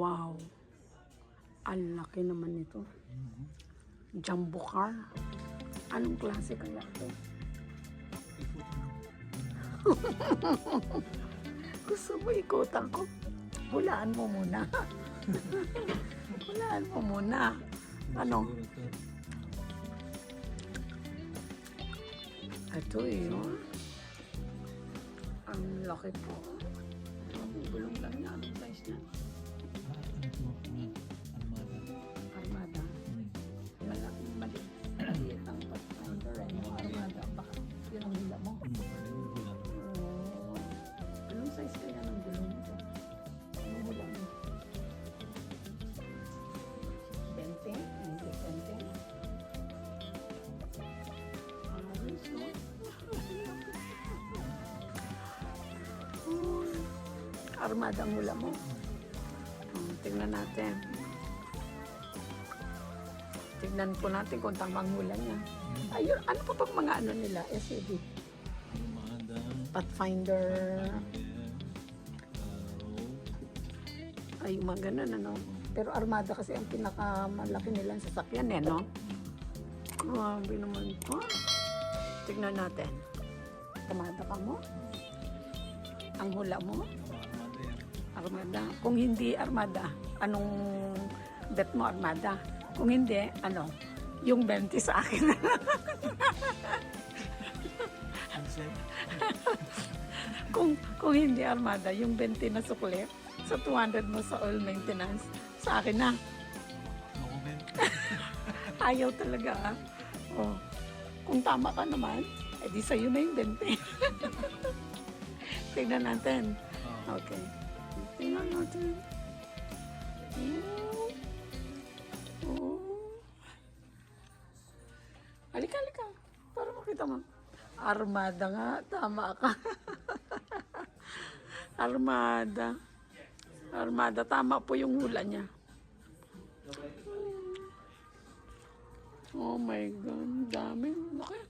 Wow. Ang laki naman nito. Jumbo car. Anong klase kaya ito? Gusto mo ikutan ko? Hulaan mo muna. Hulaan mo muna. Ano? Ito yun. Ang laki po. Ang gulong lang niya. Anong size niya? Armada. Maliit ang Pathfinder. Armada. Baka yun ang hila mo. Oh. Anong size kaya ng gulong nito? Anong hula mo? 20? Hindi 20? Ayos, no? Armada ang hula mo. Tingnan natin. Tingnan po natin kung tamang hula niya. Ayun, ano pa pang mga ano nila? SUV? Pathfinder. Ay, mga ganun, ano? Pero Armada kasi ang pinakamalaki nilang sasakyan, eh, no? Grabe naman po. Tingnan natin. Armada ka mo? Ang hula mo? Armada. Kung hindi Armada, anong bet mo Armada? Kung hindi, ano? Yung 20 sa akin. kung hindi Armada, yung 20 na sukli, sa 200 mo sa oil maintenance, sa akin na. Ayaw talaga, ah. Oh. Kung tama ka naman, edi sa'yo na yung 20. Tignan natin. Okay. Tingnan natin. Oh. Halika. Para makita mo. Armada nga. Tama ka. Armada. Tama po yung hula niya. Oh my God. Dami. Okay.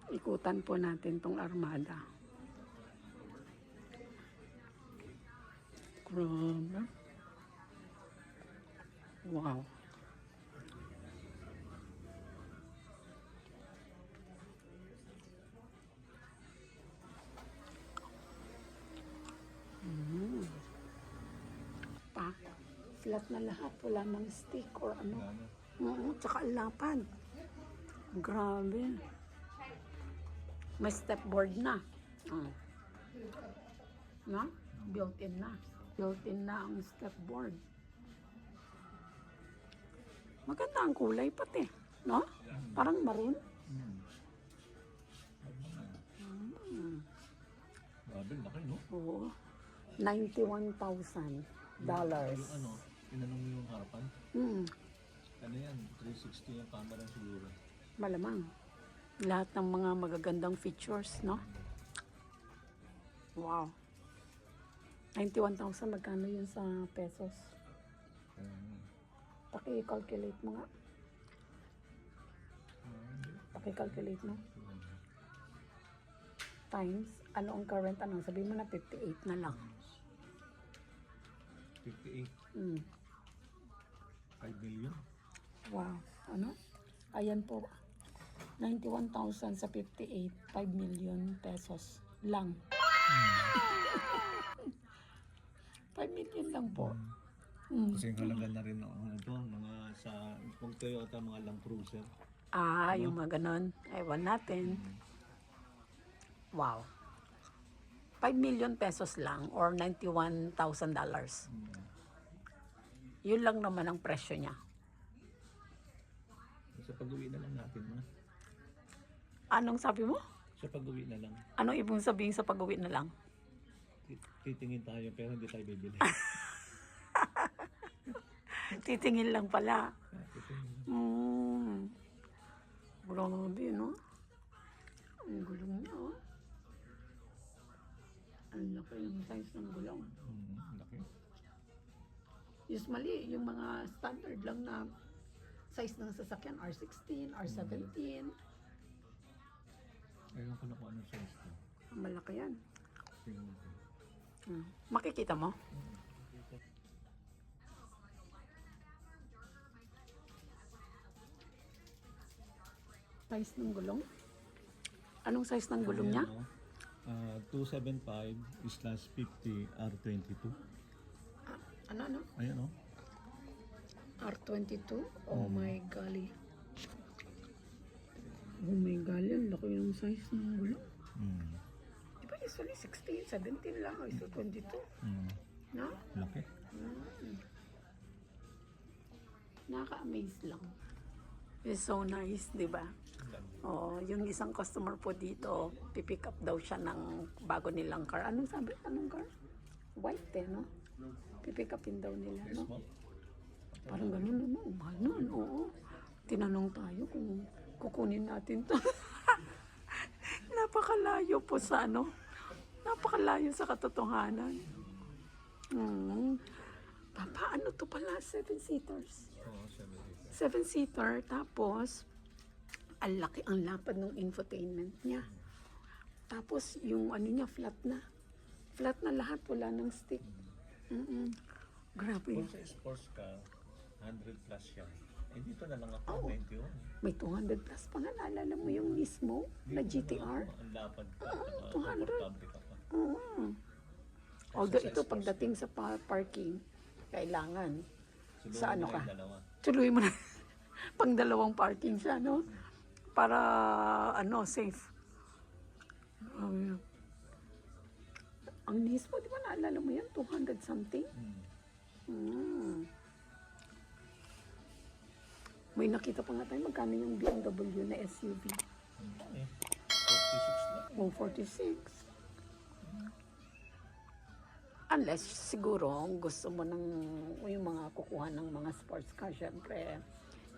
Ikutan po natin tong Armada. Grabe. Wow. Flat na lahat. Wala ng stick or ano. Tsaka lapad. Grabe. May stepboard na. No? Built-in na. Built-in na ang stepboard. Maganda ang kulay pati. No? Parang maroon. Grabe, laki, no? Oo. $91,000. Yung inanong mo yung harapan? Ano yan? 360 yung camera siguro. Malamang. Lahat ng mga magagandang features, no? Wow. 91,000, magkano yun sa pesos? Paki-calculate mo nga. Paki-calculate mo. Times, ano ang current, sabihin mo na 58 na lang. 58? 5 million? Wow. Ano? Ayan po. 91,000 sa 58, 5 million pesos lang. 5 million lang po. Kasi yung halaga na rin mga sa, kung Toyota, mga Land Cruiser. Yung mga ganon. Ewan natin. Wow. 5 million pesos lang or $91,000. Yun lang naman ang presyo niya. Sa pag-uwi na lang natin, ma. Anong sabi mo? Sa pag-uwi na lang. Anong ibig sabihin sa pag-uwi na lang? Titingin tayo pero hindi tayo bibili. Titingin lang pala. Grabe, no? Ang gulong niya, oh. Ang laki yung size ng gulong. Laki. Usually, yung mga standard lang na size ng sasakyan, R16, R17. Ayun ko na kung anong size to. Malaki yan. Tingnan ko. Makikita mo? Size ng gulong? Anong size ng gulong niya? 275/50 R22. Ano? Ayan o. R22? Oh my golly. Oh my golly, ang laki yung size ng gulong. Di ba usually 16, 17 lang, o ito 22? No? Laki. Nakaka-amaze lang. It's so nice, di ba? Oo, yung isang customer po dito, pipick up daw siya ng bago nilang car. Anong sabi? Anong car? White no? Pipick upin daw nila, no? Parang ganun, ano? Mahal nun, oo. Tinanong tayo kung kukunin natin to. Napakalayo po sa ano? Napakalayo sa katotohanan. Papa, ano to pala? 7-seaters. Oo, 7 7-seater, tapos ang laki, ang lapad ng infotainment niya. Tapos yung ano niya, flat na. Flat na lahat, wala ng stick. Grabe. Kung sa sports car, 100 plus siya. Eh dito na lang ako, 91. May 200 plus pa nga, naalala mo yung mismo na GTR? Ang lapad pa, 200. komportable ka pa. Although ito, pagdating sa parking, kailangan. Siguro Sa ano na ka? yung dalawa. Tuloy mo na. Pang dalawang parking siya, no? Para, ano, safe. Ang nice mo, di ba naalala mo yan? 200 something? May nakita pa nga tayo, magkano yung BMW na SUV? Eh, 46 lang. 146. Unless, siguro, gusto mo ng yung mga kukuha ng mga sports car, syempre,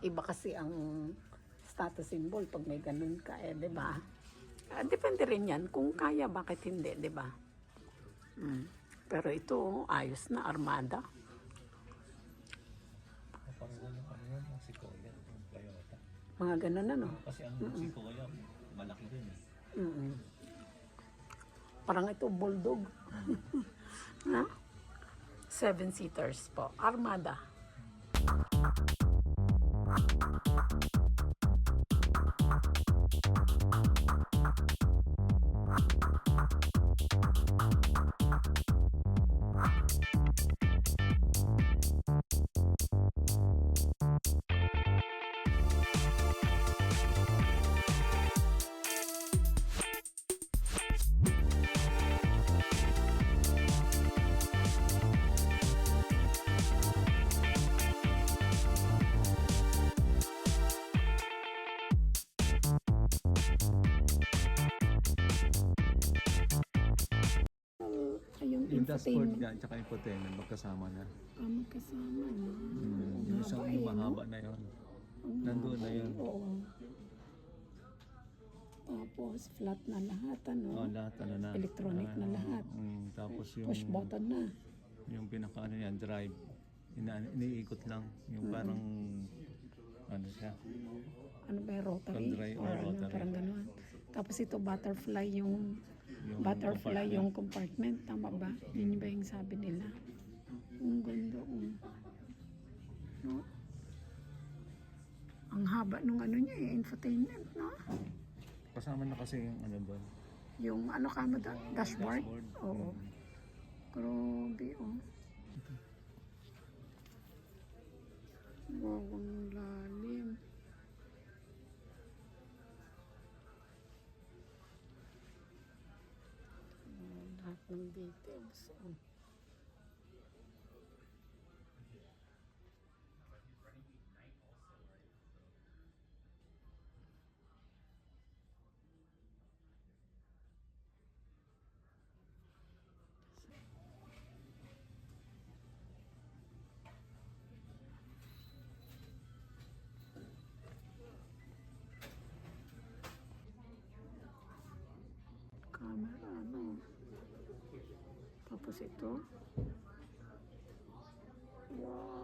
iba kasi ang status symbol pag may ganun ka, di ba? Depende rin yan. Kung kaya, bakit hindi, di ba? Pero ito, ayos na, Armada. Parang gano'n ano yan, ang Sequoia, yung Toyota. Mga ganun, ano? Kasi ang Sequoia, malaki rin eh. Parang ito, bulldog. Na? 7-seaters po. Armada. Yung Yung dashboard infotainment. niya, tsaka infotainment, magkasama na. Magkasama na. Yung isang yung mahaba na yun. Nandun na yun. Oo. Tapos, flat na lahat, ano? Lahat ano na. Electronic na lahat. Tapos yung, Push button na. yung pinaka ano yan, drive. Iniikot lang. Yung parang, ano siya. Ano ba yung rotary? Pag-dry, Or ano, rotary. parang gano'n. Tapos ito, butterfly yung butterfly compartment. yung compartment. Tama ba? Yun ba yung sabi nila? Ang ganda. No? Ang haba nung ano niya, infotainment, no? Kasama na kasi yung ano doon. Yung ano ka mo, dashboard? Dashboard. Oo. Grabe, oh. Wow, ang lalim. Lahat ng details. Oh. Camera, ano? Tapos ito. Wow.